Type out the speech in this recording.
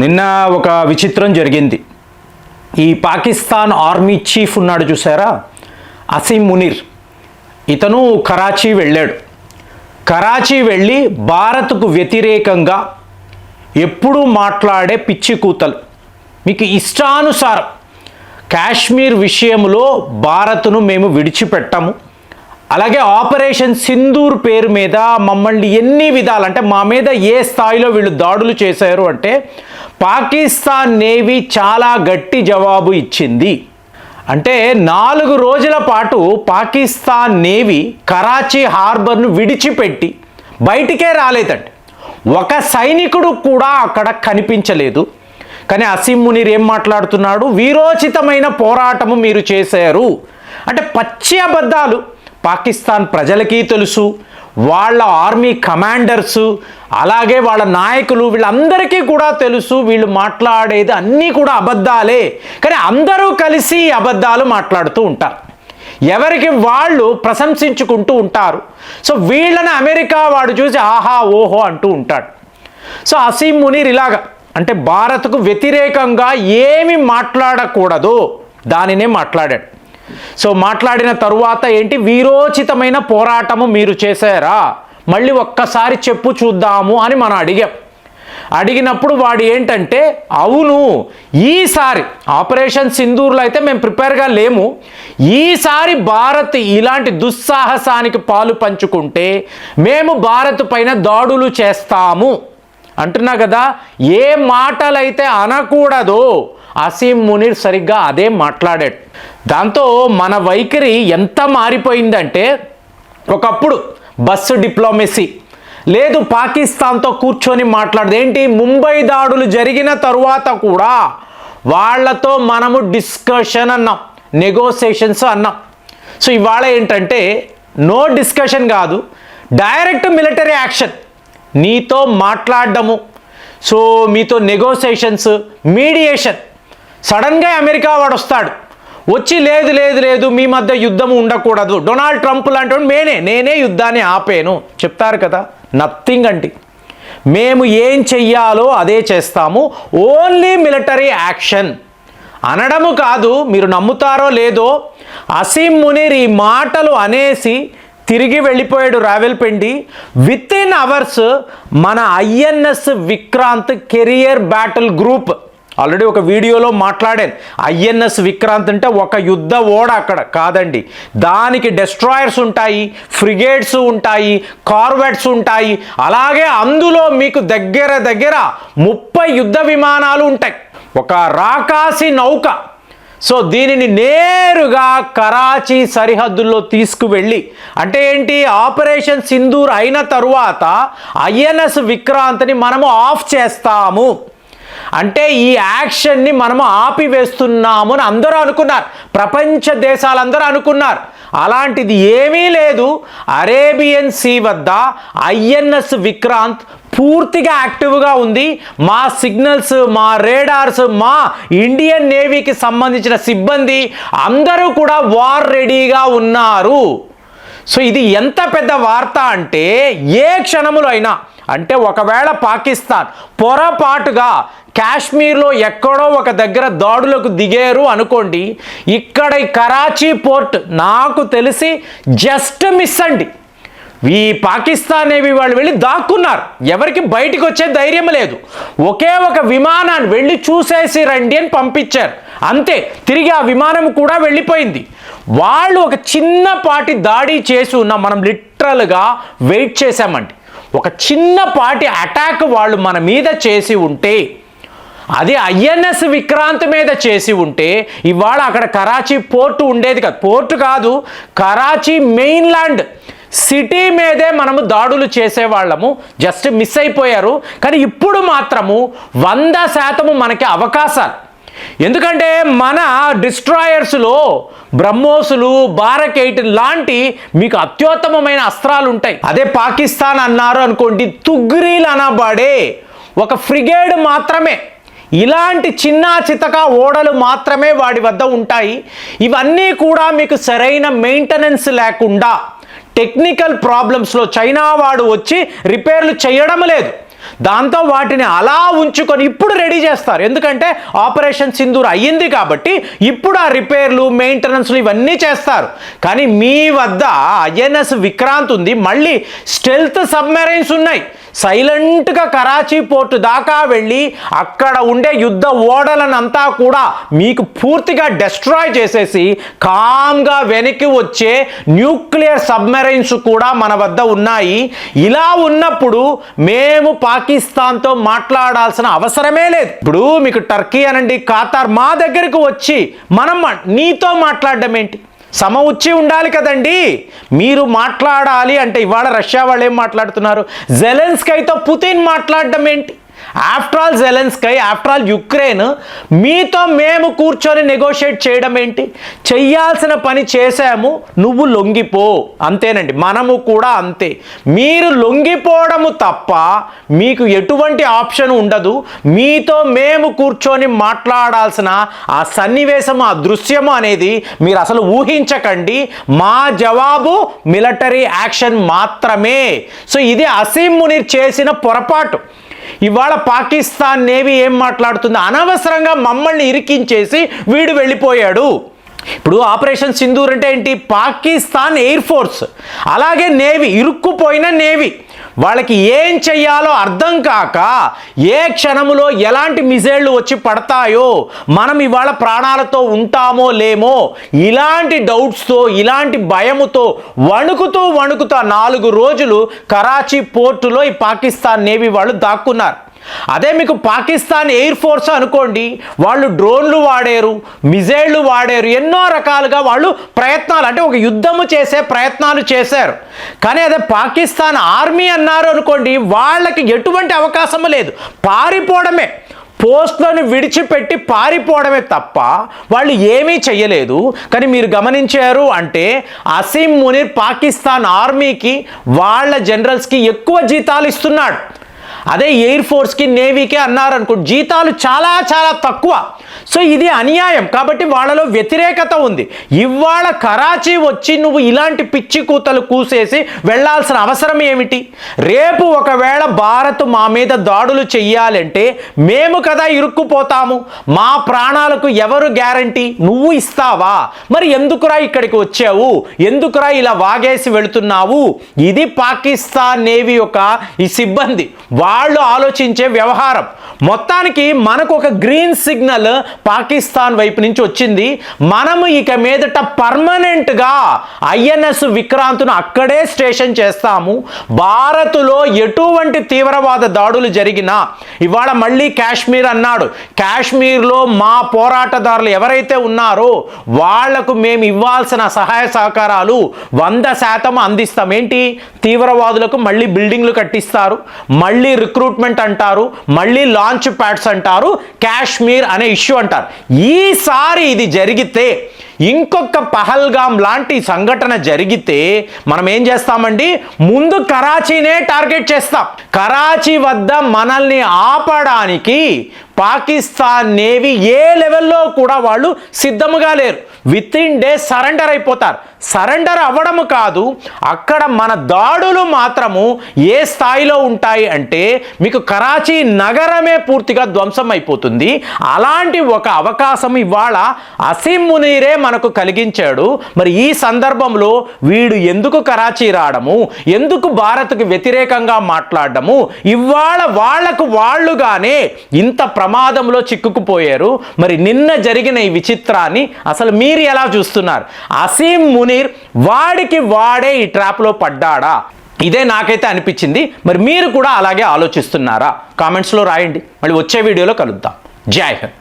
నిన్న ఒక విచిత్రం జరిగింది. ఈ పాకిస్తాన్ ఆర్మీ చీఫ్ ఉన్నాడు చూసారా, అసీం మునీర్. ఇతను కరాచీ వెళ్ళాడు. కరాచీ వెళ్ళి భారత్కు వ్యతిరేకంగా ఎప్పుడూ మాట్లాడే పిచ్చి కూతలు, మీకు ఇష్టానుసారం కాశ్మీర్ విషయంలో భారత్ను మేము విడిచిపెట్టము, అలాగే ఆపరేషన్ సింధూర్ పేరు మీద మమ్మల్ని ఎన్ని విధాలు అంటే మా మీద ఏ స్థాయిలో వీళ్ళు దాడులు చేశారు అంటే పాకిస్తాన్ నేవీ చాలా గట్టి జవాబు ఇచ్చింది. అంటే 4 రోజుల పాటు పాకిస్తాన్ నేవీ కరాచీ హార్బర్ను విడిచిపెట్టి బయటికే రాలేదండి. ఒక సైనికుడు కూడా అక్కడ కనిపించలేదు. కానీ అసీం మునీర్ ఏం మాట్లాడుతున్నాడు, వీరోచితమైన పోరాటము మీరు చేశారు అంటే పచ్చి అబద్ధాలు. పాకిస్తాన్ ప్రజలకి తెలుసు, వాళ్ళ ఆర్మీ కమాండర్సు అలాగే వాళ్ళ నాయకులు వీళ్ళందరికీ కూడా తెలుసు వీళ్ళు మాట్లాడేది అన్నీ కూడా అబద్ధాలే. కానీ అందరూ కలిసి అబద్ధాలు మాట్లాడుతూ ఉంటారు, ఎవరికి వాళ్ళు ప్రశంసించుకుంటూ ఉంటారు. సో వీళ్ళని అమెరికా వాడు చూసి ఆహా ఓహో అంటూ ఉంటాడు. సో అసీం మునీర్ ఇలాగా అంటే భారత్కు వ్యతిరేకంగా ఏమి మాట్లాడకూడదో దానినే మాట్లాడాడు. సో మాట్లాడిన తరువాత ఏంటి, వీరోచితమైన పోరాటము మీరు చేశారా, మళ్ళీ ఒక్కసారి చెప్పు చూద్దాము అని మనం అడిగినప్పుడు వాడు ఏంటంటే అవును, ఈసారి ఆపరేషన్ సింధూర్లో అయితే మేము ప్రిపేర్గా లేము, ఈసారి భారత్ ఇలాంటి దుస్సాహసానికి పాలు పంచుకుంటే మేము భారత్ పైన దాడులు చేస్తాము అంటున్నా కదా. ఏ మాటలైతే అనకూడదో అసీం మునీర్ సరిగ్గా అదే మాట్లాడాడు. దాంతో మన వైఖరి ఎంత మారిపోయిందంటే ఒకప్పుడు బస్సు డిప్లొమసీ లేదు, పాకిస్తాన్తో కూర్చొని ఏంటి, ముంబై దాడులు జరిగిన తరువాత కూడా వాళ్ళతో మనము డిస్కషన్ అన్నాం, నెగోసియేషన్స్ అన్నాం. సో ఇవాళ ఏంటంటే నో డిస్కషన్ కాదు, డైరెక్ట్ మిలిటరీ యాక్షన్. నీతో మాట్లాడడము, సో మీతో నెగోసియేషన్స్, మీడియేషన్. సడన్గా అమెరికా వాడు వస్తాడు, వచ్చి లేదు లేదు లేదు మీ మధ్య యుద్ధం ఉండకూడదు, డొనాల్డ్ ట్రంప్ లాంటి నేనే యుద్ధాన్ని ఆపేను చెప్తారు కదా. నథింగ్ అండి, మేము ఏం చెయ్యాలో అదే చేస్తాము, ఓన్లీ మిలిటరీ యాక్షన్ అనడము కాదు. మీరు నమ్ముతారో లేదో, అసీం మునీర్ ఈ మాటలు అనేసి తిరిగి వెళ్ళిపోయాడు రావెల్పిండి. విత్ ఇన్ అవర్స్ మన INS Vikrant career battle group, already ఒక వీడియోలో మాట్లాడాను. ఐఎన్ఎస్ విక్రాంత్ అంటే ఒక యుద్ధ ఓడ అక్కడ కాదండి, దానికి డెస్ట్రాయర్స్ ఉంటాయి, ఫ్రిగేట్స్ ఉంటాయి, కార్వెట్స్ ఉంటాయి, అలాగే అందులో మీకు దగ్గర 30 యుద్ధ విమానాలు ఉంటాయి, ఒక రాకాసి నౌక. సో దీనిని నేరుగా కరాచీ సరిహద్దుల్లో తీసుకువెళ్ళి అంటే ఏంటి, ఆపరేషన్ సింధూర్ అయిన తరువాత ఐఎన్ఎస్ విక్రాంత్ని మనము ఆఫ్ చేస్తాము అంటే ఈ యాక్షన్ని మనము ఆపివేస్తున్నాము అని అందరూ అనుకున్నారు, ప్రపంచ దేశాలందరూ అనుకున్నారు. అలాంటిది ఏమీ లేదు. అరేబియన్ సీ వద్ద ఐఎన్ఎస్ విక్రాంత్ పూర్తిగా యాక్టివ్గా ఉంది. మా సిగ్నల్స్, మా రేడార్స్, మా ఇండియన్ నేవీకి సంబంధించిన సిబ్బంది అందరూ కూడా వార్ రెడీగా ఉన్నారు. సో ఇది ఎంత పెద్ద వార్త అంటే ఏ క్షణములో అయినా అంటే ఒకవేళ పాకిస్తాన్ పొరపాటుగా కాశ్మీర్లో ఎక్కడో ఒక దగ్గర దాడులకు దిగారు అనుకోండి, ఇక్కడ ఈ కరాచీ పోర్ట్ నాకు తెలిసి జస్ట్ మిస్ అండి. ఈ పాకిస్తాన్ నేవీ వాళ్ళు వెళ్ళి దాక్కున్నారు, ఎవరికి బయటికి వచ్చే ధైర్యం లేదు. ఒకే ఒక విమానాన్ని వెళ్ళి చూసేసి రండి అని పంపించారు, అంతే. తిరిగి ఆ విమానం కూడా వెళ్ళిపోయింది. వాళ్ళు ఒక చిన్నపాటి దాడి చేసి ఉన్నాం, మనం లిటరల్గా వెయిట్ చేశామండి. ఒక చిన్నపాటి అటాక్ వాళ్ళు మన మీద చేసి ఉంటే, అది ఐఎన్ఎస్ విక్రాంత్ మీద చేసి ఉంటే ఇవాళ అక్కడ కరాచీ పోర్టు ఉండేది కాదు. పోర్టు కాదు, కరాచీ మెయిన్లాండ్ సిటీ మీదే మనము దాడులు చేసేవాళ్ళము. జస్ట్ మిస్ అయిపోయారు. కానీ ఇప్పుడు మాత్రము 100% మనకి అవకాశాలు. ఎందుకంటే మన డిస్ట్రాయర్స్లో బ్రహ్మోసులు, బారక్ 8 లాంటి మీకు అత్యుత్తమమైన అస్త్రాలు ఉంటాయి. అదే పాకిస్తాన్ అన్నారు అనుకోండి, తుగ్రీల్ అనబడే ఒక ఫ్రిగేడ్ మాత్రమే, ఇలాంటి చిన్న చితక ఓడలు మాత్రమే వాడి వద్ద ఉంటాయి. ఇవన్నీ కూడా మీకు సరైన మెయింటెనెన్స్ లేకుండా టెక్నికల్ ప్రాబ్లమ్స్లో చైనా వాడు వచ్చి రిపేర్లు చేయడం లేదు. దాంతో వాటిని అలా ఉంచుకొని ఇప్పుడు రెడీ చేస్తారు. ఎందుకంటే ఆపరేషన్ సింధూర్ అయ్యింది కాబట్టి ఇప్పుడు ఆ రిపేర్లు, మెయింటెనెన్స్లు ఇవన్నీ చేస్తారు. కానీ మీ వద్ద ఐఎన్ఎస్ విక్రాంత్ ఉంది, మళ్ళీ స్టెల్త్ సబ్మెరైన్స్ ఉన్నాయి. సైలెంట్గా కరాచీ పోర్టు దాకా వెళ్ళి అక్కడ ఉండే యుద్ధ ఓడలనంతా కూడా మీకు పూర్తిగా డెస్ట్రాయ్ చేసేసి కామ్గా వెనక్కి వచ్చే న్యూక్లియర్ సబ్మెరైన్స్ కూడా మన వద్ద ఉన్నాయి. ఇలా ఉన్నప్పుడు మేము పాకిస్తాన్తో మాట్లాడాల్సిన అవసరమే లేదు. ఇప్పుడు మీకు టర్కీ అనండి, ఖతార్ మా దగ్గరకు వచ్చి మనం నీతో మాట్లాడడం ఏంటి? సమఉచ్చి ఉండాలి కదండి. మీరు మాట్లాడాలి అంటే ఇవాళ రష్యా వాళ్ళు ఏం మాట్లాడుతున్నారు? జెలెన్స్కైతో పుతిన్ మాట్లాడడం ఏంటి? After all Zelensky, after all Ukraine, మీతో మేము కూర్చొని నెగోషియేట్ చేయడం ఏంటి? చెయ్యాల్సిన పని చేశాము, నువ్వు లొంగిపో, అంతేనండి. మనము కూడా అంతే. మీరు లొంగిపోవడము తప్ప మీకు ఎటువంటి ఆప్షన్ ఉండదు. మీతో మేము కూర్చొని మాట్లాడాల్సిన ఆ సన్నివేశము, ఆ దృశ్యము అనేది మీరు అసలు ఊహించకండి. మా జవాబు మిలిటరీ యాక్షన్ మాత్రమే. సో ఇది అసీం మునీర్ చేసిన పొరపాటు. ఇవాళ పాకిస్తాన్ నేవీ ఏం మాట్లాడుతుంది? అనవసరంగా మమ్మల్ని ఇరికించేసి వీడు వెళ్ళిపోయాడు. ఇప్పుడు ఆపరేషన్ సింధూర్ అంటే ఏంటి? పాకిస్తాన్ ఎయిర్ ఫోర్స్ అలాగే నేవీ, ఇరుక్కుపోయిన నేవీ. వాళ్ళకి ఏం చెయ్యాలో అర్థం కాక ఏ క్షణములో ఎలాంటి మిజైళ్ళు వచ్చి పడతాయో, మనం ఇవాళ ప్రాణాలతో ఉంటామో లేమో, ఇలాంటి డౌట్స్తో, ఇలాంటి భయముతో వణుకుతూ 4 రోజులు కరాచీ పోర్టులో ఈ పాకిస్తాన్ నేవీ వాళ్ళు దాక్కున్నారు. అదే మీకు పాకిస్తాన్ ఎయిర్ ఫోర్స్ అనుకోండి, వాళ్ళు డ్రోన్లు వాడారు, మిజైళ్ళు వాడారు, ఎన్నో రకాలుగా వాళ్ళు ప్రయత్నాలు, అంటే ఒక యుద్ధము చేసే ప్రయత్నాలు చేశారు. కానీ అదే పాకిస్తాన్ ఆర్మీ అన్నారు అనుకోండి, వాళ్ళకి ఎటువంటి అవకాశము లేదు, పారిపోవడమే, పోస్టులను విడిచిపెట్టి పారిపోవడమే తప్ప వాళ్ళు ఏమీ చెయ్యలేదు. కానీ మీరు గమనించారు అంటే అసీం మునీర్ పాకిస్తాన్ ఆర్మీకి, వాళ్ళ జనరల్స్కి ఎక్కువ జీతాలు ఇస్తున్నాడు. అదే ఎయిర్ ఫోర్స్కి, నేవీకి అన్నారనుకో జీతాలు చాలా చాలా తక్కువ. సో ఇది అన్యాయం. కాబట్టి వాళ్ళలో వ్యతిరేకత ఉంది. ఇవాళ కరాచీ వచ్చి నువ్వు ఇలాంటి పిచ్చి కూతలు కూసేసి వెళ్ళాల్సిన అవసరం ఏమిటి? రేపు ఒకవేళ భారత్ మా మీద దాడులు చెయ్యాలంటే మేము కదా ఇరుక్కుపోతాము. మా ప్రాణాలకు ఎవరు గ్యారంటీ? నువ్వు ఇస్తావా? మరి ఎందుకురా ఇక్కడికి వచ్చావు? ఎందుకురా ఇలా వాగేసి వెళుతున్నావు? ఇది పాకిస్తాన్ నేవీ యొక్క ఈ సిబ్బంది వాళ్ళు ఆలోచించే వ్యవహారం. మొత్తానికి మనకు ఒక గ్రీన్ సిగ్నల్ పాకిస్తాన్ వైపు నుంచి వచ్చింది. మనము ఇక మీదట పర్మనెంట్గా ఐఎన్ఎస్ విక్రాంత్ను అక్కడే స్టేషన్ చేస్తాము. భారత్లో ఎటువంటి తీవ్రవాద దాడులు జరిగినా, ఇవాళ మళ్ళీ కాశ్మీర్ అన్నాడు, కాశ్మీర్లో మా పోరాటదారులు ఎవరైతే ఉన్నారో వాళ్లకు మేము ఇవ్వాల్సిన సహాయ సహకారాలు 100% అందిస్తాం. ఏంటి? తీవ్రవాదులకు మళ్ళీ బిల్డింగ్లు కట్టిస్తారు, మళ్ళీ రిక్రూట్మెంట్ అంటారు, మళ్ళీ లాంచ్ ప్యాడ్స్ అంటారు, కాశ్మీర్ అనే ఇష్యూ అంటారు. ఈసారి ఇది జరిగితే, ఇంకొక పహల్గాం లాంటి సంఘటన జరిగితే మనం ఏం చేస్తామండి? ముందు కరాచీనే టార్గెట్ చేస్తాం. కరాచీ వద్ద మనల్ని ఆపడానికి పాకిస్తాన్ నేవీ ఏ లెవెల్లో కూడా వాళ్ళు సిద్ధముగా లేరు. విత్-ఇన్ డేస్ సరెండర్ అయిపోతారు. సరెండర్ అవ్వడము కాదు, అక్కడ మన దాడులు మాత్రము ఏ స్థాయిలో ఉంటాయి అంటే మీకు కరాచీ నగరమే పూర్తిగా ధ్వంసం అయిపోతుంది. అలాంటి ఒక అవకాశం ఇవాళ అసీం మునీరే మనకు కలిగించాడు. మరి ఈ సందర్భంలో వీడు ఎందుకు కరాచీ రావడము, ఎందుకు భారత్కు వ్యతిరేకంగా మాట్లాడడము? ఇవాళ వాళ్లకు వాళ్ళుగానే ఇంత ప్రమాదంలో చిక్కుకుపోయారు. మరి నిన్న జరిగిన ఈ విచిత్రాన్ని అసలు మీరు ఎలా చూస్తున్నారు? అసీం మునీర్ వాడికి వాడే ఈ ట్రాప్లో పడ్డాడా? ఇదే నాకైతే అనిపించింది. మరి మీరు కూడా అలాగే ఆలోచిస్తున్నారా? కామెంట్స్లో రాయండి. మళ్ళీ వచ్చే వీడియోలో కలుద్దాం. జై హింద్.